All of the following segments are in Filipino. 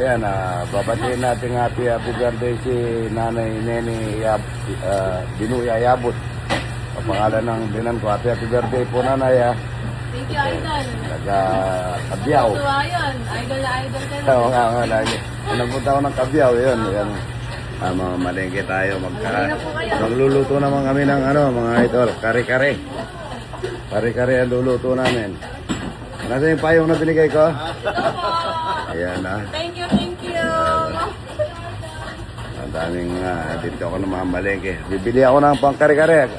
Ayan, babatiin natin happy birthday si Nanay Nene Binuya Yabot. Ang pangalan ng binan ko, happy birthday po Nanay. Thank you, Idol. Taga-Kabyaw. Tuwa yun. Idol na idol ka Oo nga, lagi. Nagpunta ako ng Kabyaw, yun. Mga malengke tayo. Magluluto naman kami ng mga idol, kare-kare. Kare-kare ang luluto namin. Nasa yung payong na binigay ko? Ito po. Ayan Thank you, thank you. Ang daming dito ako namamalengke. Bibili ako ng pang kare-kare.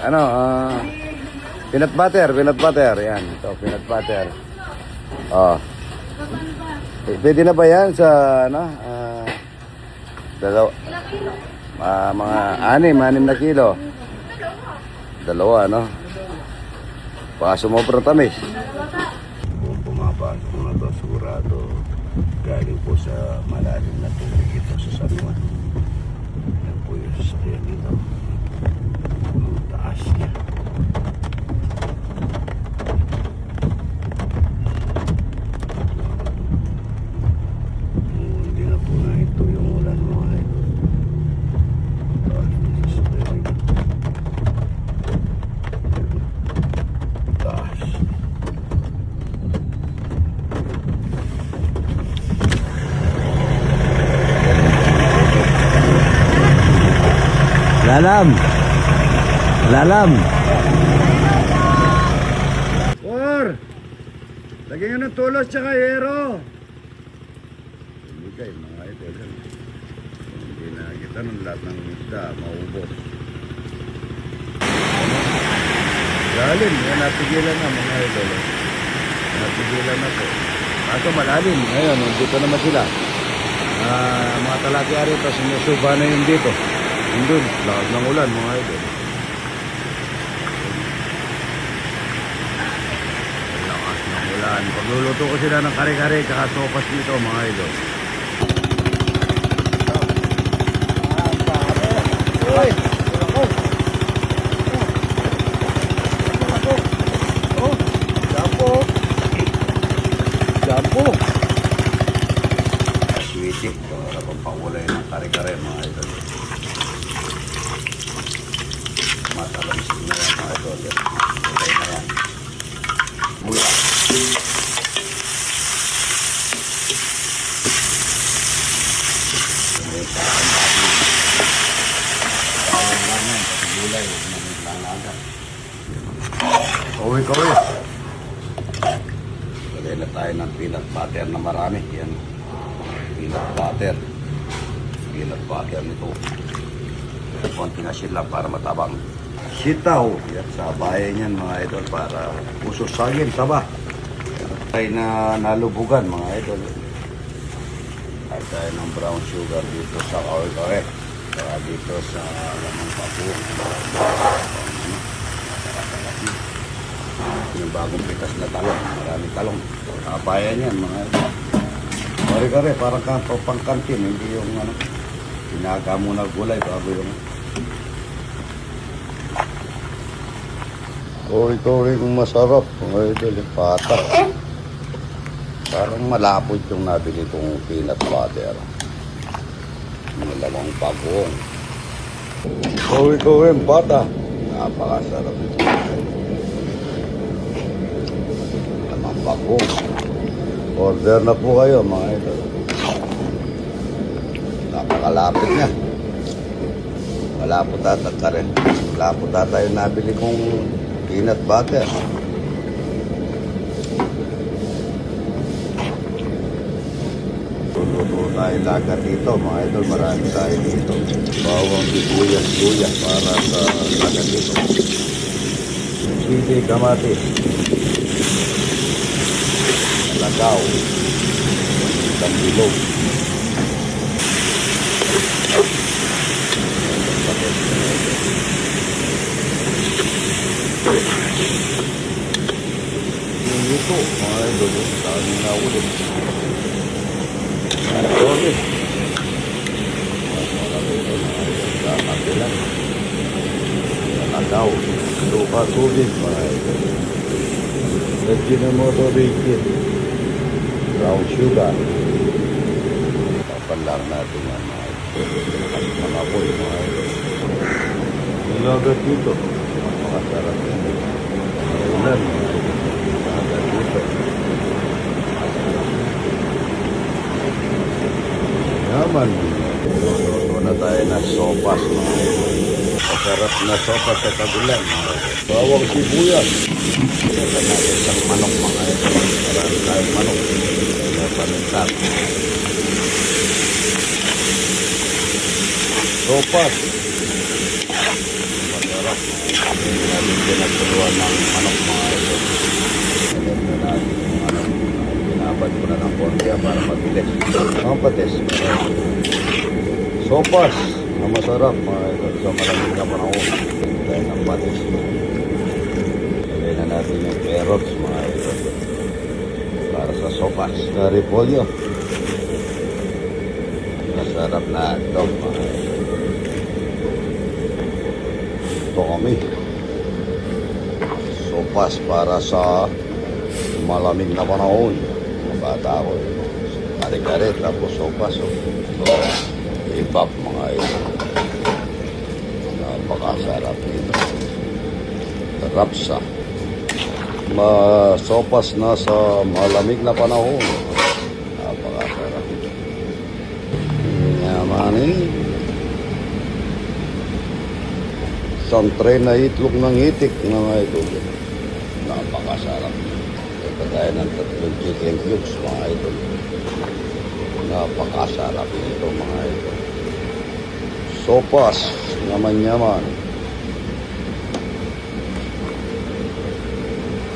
Peanut butter. Yan, ito, peanut butter. Oh. Pwede na ba yan sa, dalawa? Mga 6 na kilo. Dalawa, Baka sumobra tamis. Kung pumapasok na ito, sigurado galing po sa malalim na tubig ito sa San Juan. Yan po yung sasakyan dito. Ang taas niya. Hindi na po na ito yung ulan mga ito. Taas ng sasakyan dito. Taas. Lalam. Or, lagyan nyo ng tulos tsaka yero. Bigay mga ito. Hindi na kita ng lahat ng isda, maubos. Lalim, yan napigilan na mga ito. Napigilan na po. Kaso malalim, ngayon, dito naman sila. Mga talakya rito, sinusuba na yun dito. Doon, lakas ng ulan mga ito. Lakas ng ulan. Pagluluto ko sila ng kare-kare tsaka sopas nito mga ito. Jampo. Sweetie, para pampawalay ng kare-kare mga ito. Matalamis na yan mga ito. Kulay na yan. Mula. May parang babi. Parang lang yan. Pati gulay. Huwag na may lalaga. Kawi. Lagay na tayo ng peanut butter na marami. Yan. Peanut butter. Peanut butter nito. Konting asin lang para matabang. Sitaw. Yan sa bayan yan mga idol para ususagin saba. Ay na nalubugan mga idol. Ay tayo ng brown sugar dito sa kare-kare. Saka dito sa lamang pabuong. Yung bagong pitas na talong. Maraming talong. Kapayan yan mga idol. Kare-kare parang pangkantin. Hindi yung pinaga muna gulay bago yung kori kung masarap mga idol, patak. Parang malapot yung nabili kong peanut butter. Malamang pagong kori pata. Napakasarap ito. Malamang pagong. Order na po kayo mga idol. Napakalapit niya. Wala po tatat ka rin. Wala po tayo nabili kong peanut butter. Luluto tayo laga dito mga idol. Marami tayo dito. Bawang sibuyas para sa laga dito. Sili, kamatis. Lagaw. Isang bilog. Yung luto, mga idol, dami na ulit. Sorry. Kakapilan. Nagaw. Lupa tubig, mga idol. Ajinomoto bacon. Brown sugar. lang natin yan mga idol. Mga apoy mga idol. Nilagat dito. Napakasarap yan. Ulan. Nilagat dito. Yaman. Luto na tayo na sopas mga idol. Masarap na sopas sa tagulan mga idol. Bawang sibuyas. Ito natin isang manok mga idol. Marami tayong manok. Kaya paminsan. Sopas. Masarap. Hindi natin pinagtuluan ng manok mga idol. Alam na natin yung manok. Pinabad ko na ng konti para mabilis. Ang patis. Sopas na masarap mga idol. Sa malamig na panahon. Dahil ng patis. Lagay na natin yung carrots mga idol. Para sa sopas. Repolyo. Masarap na ito mga idol. Ito kami. Sopas para sa malamig na panahon. Mga bata ko. Kare-kare tapos sopas. So, ibap mga idol. Napakasarap nito. Rapsa. Sopas na sa malamig na panahon. Napakasarap. Yaman eh. Isang tray na itlog ng itik mga idol. Napakasarap. Ito tayo ng 3 chicken cubes mga idol. Napakasarap nito mga idol. Sopas. Yaman-yaman.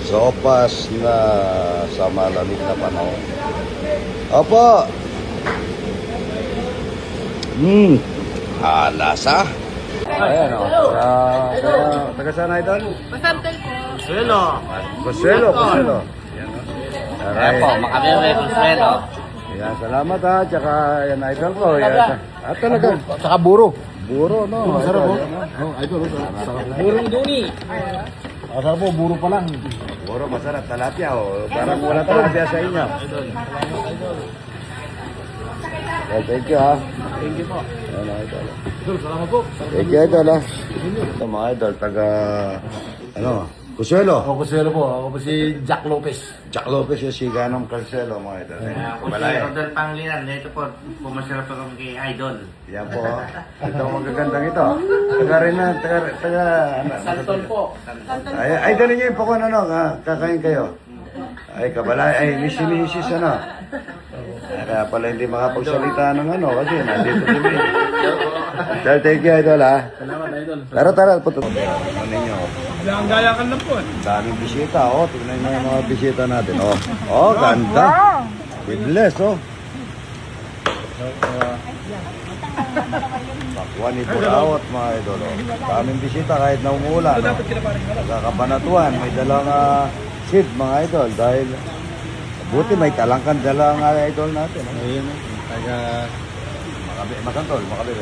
Sopas na sa malamig na panahon. Apa? Lasa. Ayan o. Taga saan idol? Masamtal po. Suelo. Consuelo. Ayan po, makabebe, Suelo. Yan, salamat ha. Tsaka yan idol ko. Yan. At talaga. Saka buro. Buro no. Masarap po. Idol, Idol, sarap. Burong duni. Masarap po, buro pa lang. Buro masarap. Talapia o. Parang wala talapia sa inyo. Well, thank you ha. Thank you po. Yan idol. Idol, salamat po. Thank you idol ha. Ito mga idol. Taga ano? Consuelo. Ako po Suelo po. Ako po si Jack Lopez. Jack Lopez yung si Ganong Consuelo mga idol. Ako si Balay. Rodel Panglinan. Ito po, pumasarap ako kay Idol. Yan po. Ito ang magagandang ito. Taga rin na. Taga ano? Santol po. Ay dali niyo yung pakwan ano. Kakain kayo. Ay kabalay. Ay misis ano. Kaya pala hindi makapagsalita ng ano. Kasi nandito kami. Sir, thank you idol ha. Salamat, Idol. Tara. Puto. Ano ninyo? Ang gayakan lang po. Daming bisita, oh. Tignan nyo yung mga bisita natin, oh. Oh, ganda. Goodness, oh. Pakwan ni Purawat, mga idol, oh. Daming bisita kahit na umulan, oh. Kakabanatuan, may dalang seat, mga idol, dahil buti may talangkan dalang idol natin, oh. Ayun, taga... Masantol, Makabebe.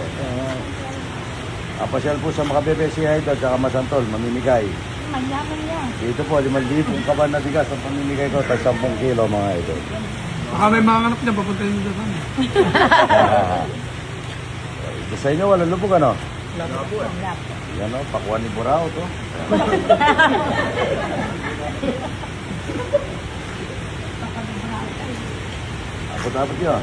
Pasyal po sa Makabebe si Idol, saka Masantol, mamimigay. Manyaman yan. Dito po, 5,000 kaban na bigas ang pamimigay ko, tag 10 kilo mga idol. Baka may mga anak niya, papunta nyo dyan. Sa inyo, walang lubog ano? Wala po eh. Yan o, pakwan ni Burao to. Apot yun.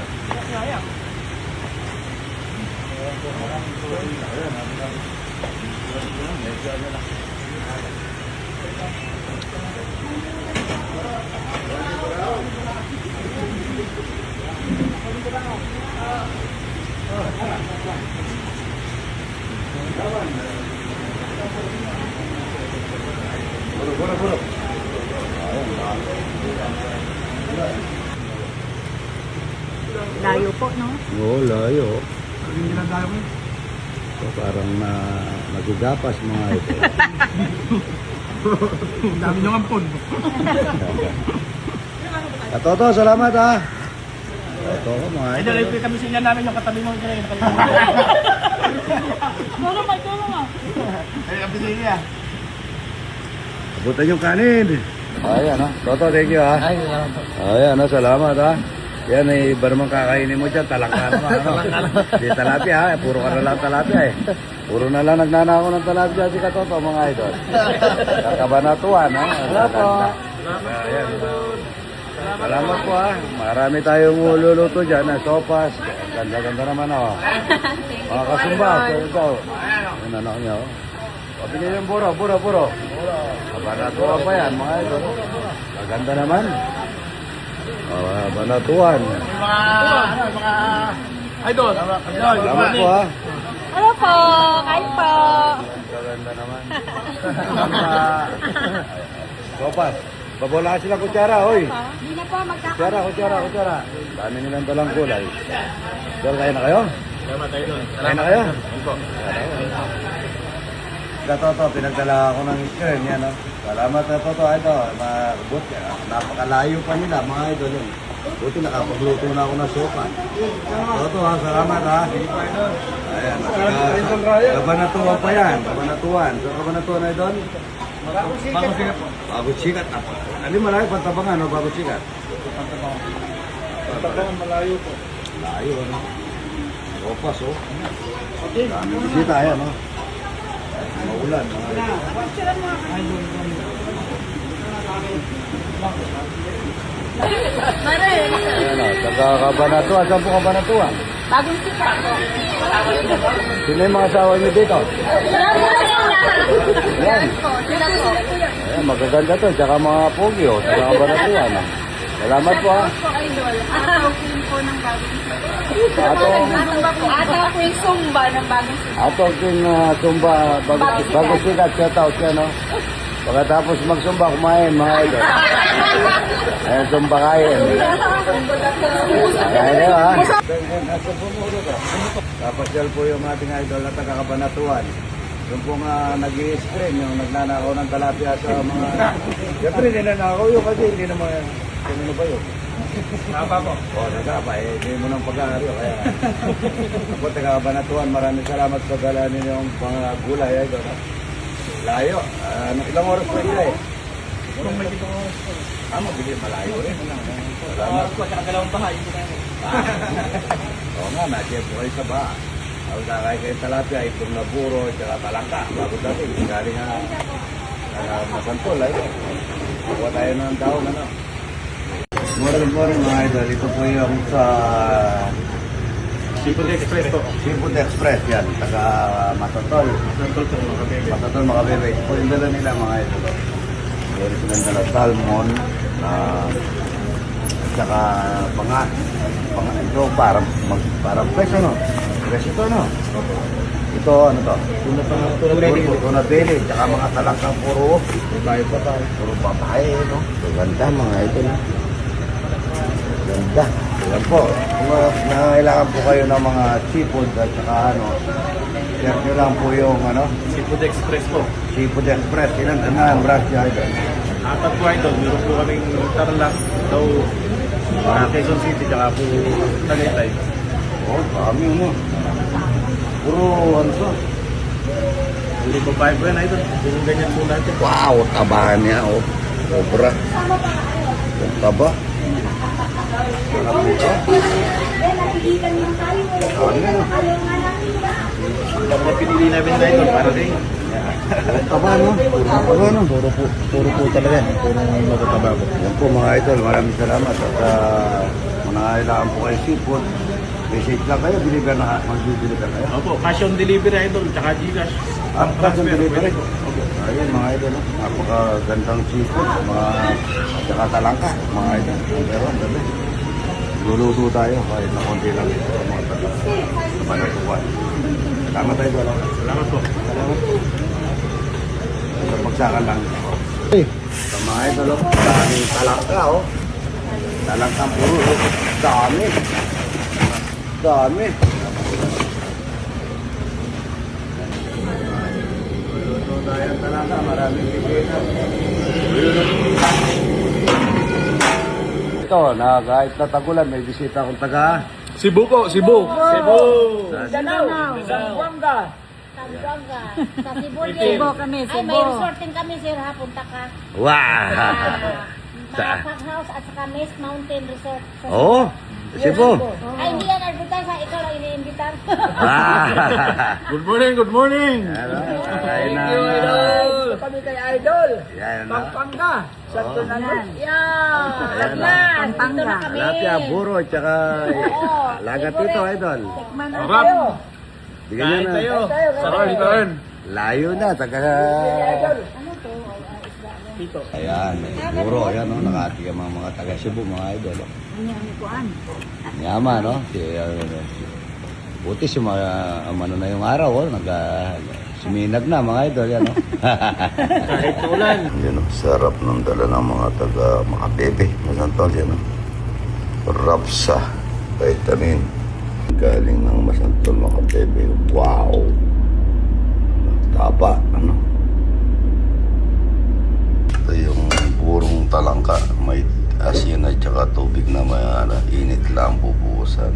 Buro. Layo po, no? Oo, layo. Hindi ginagawa ko yun. So, parang nagugapas mga ito. Ang dami niyong ampon. Toto, salamat ha. Toto, mga Idol, ito. kami sinyan namin yung katabi mo dyan. Tulong ah. Ay, ang bisig niya. Abutan yung kanin. Ayan ha. Toto, thank you ha. Ay, salamat po. Ayan ha, salamat ha. Yan, may iba naman kakainin mo dyan. Talangka naman. Ano? Di talapia ha. Puro ka na lang talapia eh. Puro na lang nagnanako ng talapia si Katoto mga idol. Kakabanatuan ha. Wala po. Ayan. Salamat po ha. Marami tayong luluto dyan. Sopas. Ganda-ganda naman oh. Mga kasumba. So ito. Yung anak niya oh. Pabigay yung buro. Kabanatuan pa yan mga idol. Maganda naman. Banatuan. Mga idol. Salamat po ha. Ano po? Kain po. Maganda naman. Sopas. Babola sila kutsara, oy. Hindi na po, magkakaroon. Kutsara. Dami nilang dalang kulay. Dol, kaya na kayo? Salamat idol. Kaya na kayo? Opo. Katoto, pinagdala ako ng screen yan, no? Salamat Katoto, ito. Buti, napakalayo pa nila, mga idol yun. Buti nakapagluto na ako ng sopa. Toto ha, salamat ha. Ayan, Kabanatuan pa yan, Kabanatuan. So Kabanatuan na idol? Bagong sikat po. Bago sikat na po. Ano yung malayo, Pantabangan, no? Bago sikat. Pantabangan malayo po. Layo, ano? Sopas, oh. Dami bisita, ayan, no? Maulan, mga idol. Mare. Ayan, oh. Taga Kabanatuan. Saan po Kabanatuan? Bagong sikat po. Sino yung mga asawa niyo dito? Ayan. Sila po. Ayan, magaganda to. Tsaka mga pogi, oh. Taga Kabanatuan, ah. Salamat po, ha. Po, idol. Ataw queen po ng bagong sikat. Atong, Ataw queen sumba ng bagong sikat. atong sumba, bago sikat, shout out siya, no? Pagkatapos magsumba, kumain, mga idol. Ayan, sumba kain. Ayan nyo, ha? Kapasyal po yung ating idol na taga-Kabanatuan. Yung pong nag-i-screen, yung nagnanakaw ng talapia sa mga... Siyempre, ninanakaw yun kasi hindi naman... Kanino ba yun? Napa po. Oo, nagkapa eh. Hindi mo nang pag-aaryo. Kaya... Ako, taga-Kabanatuan, maraming salamat sa dala ninyong mga gulay, idol. Layo. Ilang oras pa sila eh? Kung may dito oras po. Mabili, malayo rin. Salamat. Oras po, tsaka dalawang bahay. Oo nga, na-chef ko kayo sa baha. Ako kakay kayo talapia, itong naburo, tsaka talangka. Bago dati, galing nga masantol. Kuha tayo ng taon, ano? Good morning mga idol. Ito po yung sa Seafood Express po. Seafood Express yan. Taga Matatol. Santol po, mga bebe. Matatol mga bebe. Ito po yung dala nila mga idol. Meron silang dala salmon. Tsaka ito parang fresh ano? Fresh ito ano? Ito ano to? Tuna belly. Tsaka mga talakang puro patay. Puro patay no? Ganda mga idol. Ganda. Yan po. Kung nangailangan po kayo ng mga seafood at saka ano, share nyo lang po yung ano, Seafood Express po. Seafood Express. Ilan na ang branch niya idol? Apat po idol. Meron po kaming Tarlac, daw, Quezon City, tsaka po Tagaytay. Oh, dami mo. Puro ano to? Puro babae po yan idol. Puro ganyan po natin. Wow, tabahan niya. Oh, sobra. Yung taba. Sarap nito. Ano yun? Ang mga pinili namin na idol para rin. Yung taba no? Puro no? Puro po talaga yan. Puro magkataba po. Yan po mga idol, maraming salamat at kung nangailangan po kayo seafood, message lang kayo, mag-deliver kayo. Opo, cash on delivery idol, tsaka Gcash. Cash on delivery? pwede po. Opo. Ayun mga idol, no? Napakagandang seafood, tsaka talangka, mga idol. Pero ang gabi, luluto tayo kahit na konti lang ito, mga talangka, sa Banatuan. Salamat tayo doon. Salamat po. Sa pagsakan lang. Sa mga idol, daming talangka, oh. Talangkang puro, oh. Dami. Dami. Luluto tayo ang talangka, maraming bibita. Ito, kahit natagulan, may bisita akong taga. Cebu po, Cebu. Cebu. Danao. Zamboanga. Sambuanga. Sa Cebu. Cebu kami, Ay, may resorting kami, sir, ha? Punta ka. Wow! Sa Park House at saka Mist Mountain Resort. Sa Oh, Cebu. Ay, hindi yan argutan sa ikaw lang iniimbitan. Good morning, good morning! Ano? Kain na. Ito kami kay Idol. Yan na. Pampanga. Santo Nandun. Yan. Ayan Lagnas. Dito na kami. Tilapia, buro, tsaka lagat ito, idol. Sarap! Bigyan Kain nyo tayo! na. Sarap ikain! Layo na, taga... Ayan, buro, ayan, no? Nakati ang mga taga Cebu, mga idol. Yaman, no? Buti si mga ano na yung araw, oh, suminag na mga idol, yan, no? Kahit ulan! Yan, sarap ng dala ng mga taga Makabebe, Masantol, yan, no? Rapsa, vitamin. Galing ng Masantol, Makabebe. Wow! Tapa, ano? Ito yung purong talangka. May asin at saka tubig na may init lang bubuhusan.